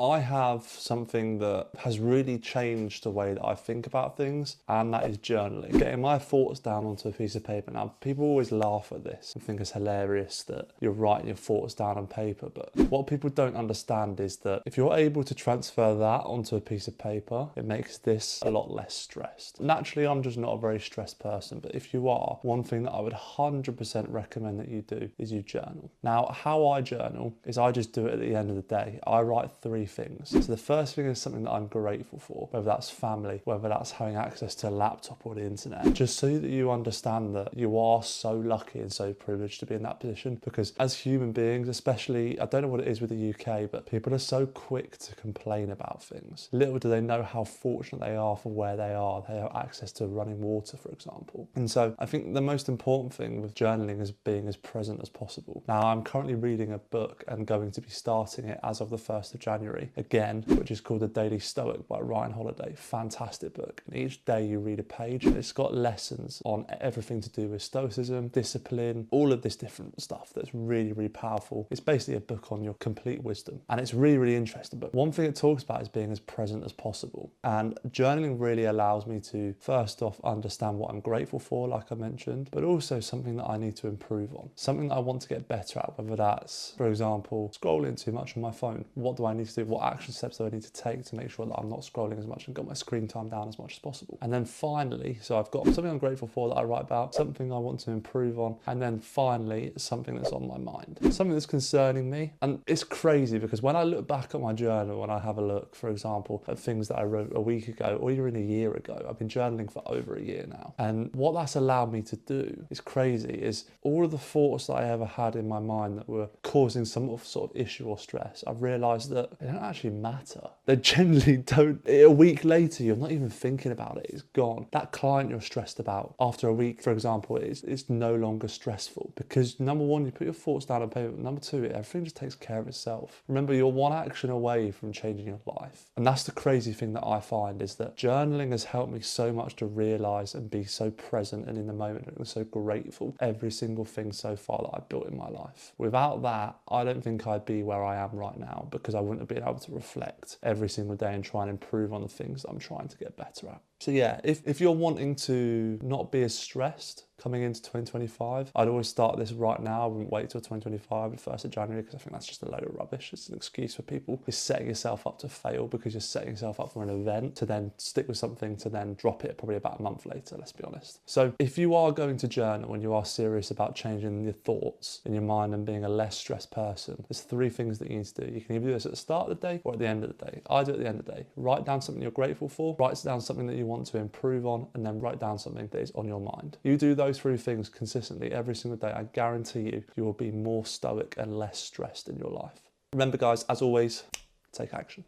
I have something that has really changed the way that I think about things, and that is journaling. Getting my thoughts down onto a piece of paper. Now, people always laugh at this and think it's hilarious that you're writing your thoughts down on paper, but what people don't understand is that if you're able to transfer that onto a piece of paper, it makes this a lot less stressed. Naturally, I'm just not a very stressed person, but if you are, one thing that I would 100% recommend that you do is you journal. Now, how I journal is I just do it at the end of the day. I write 3 things. So the first thing is something that I'm grateful for, whether that's family, whether that's having access to a laptop or the internet, just so that you understand that you are so lucky and so privileged to be in that position. Because as human beings, especially, I don't know what it is with the UK, but people are so quick to complain about things. Little do they know how fortunate they are for where they are. They have access to running water, for example. And so I think the most important thing with journaling is being as present as possible. Now, I'm currently reading a book and going to be starting it as of the 1st of January again, which is called The Daily Stoic by Ryan Holiday. Fantastic book. And each day you read a page. It's got lessons on everything to do with stoicism, discipline, all of this different stuff that's really, really powerful. It's basically a book on your complete wisdom, and it's really, really interesting. But one thing it talks about is being as present as possible. And journaling really allows me to, first off, understand what I'm grateful for, like I mentioned, but also something that I need to improve on, something that I want to get better at, whether that's, for example, scrolling too much on my phone. What do I need to do? What action steps do I need to take to make sure that I'm not scrolling as much and got my screen time down as much as possible? And then finally, so I've got something I'm grateful for that I write about, something I want to improve on, and then finally, something that's on my mind, something that's concerning me. And it's crazy because when I look back at my journal, when I have a look, for example, at things that I wrote a week ago or even a year ago, I've been journaling for over a year now. And what that's allowed me to do is crazy, is all of the thoughts that I ever had in my mind that were causing some sort of issue or stress, I've realised that they don't actually matter. They generally don't. A week later, you're not even thinking about it. It's gone. That client you're stressed about after a week, for example, it's no longer stressful because number one, you put your thoughts down on paper. Number two, everything just takes care of itself. Remember, you're one action away from changing your life. And that's the crazy thing that I find, is that journaling has helped me so much to realise and be so present and in the moment and so grateful every single thing so far that I've built in my life. Without that, I don't think I'd be where I am right now, because I wouldn't have been able to reflect every single day and try and improve on the things that I'm trying to get better at. So yeah, if you're wanting to not be as stressed coming into 2025, I'd always start this right now. I wouldn't wait till 2025, the 1st of January, because I think that's just a load of rubbish. It's an excuse for people. You're setting yourself up to fail because you're setting yourself up for an event to then stick with something to then drop it probably about a month later, let's be honest. So if you are going to journal and you are serious about changing your thoughts in your mind and being a less stressed person, there's 3 things that you need to do. You can either do this at the start of the day or at the end of the day. I do it at the end of the day. Write down something you're grateful for, write down something that you want to improve on, and then write down something that is on your mind. You do those 3 things consistently every single day, I guarantee you will be more stoic and less stressed in your life. Remember guys, as always, take action.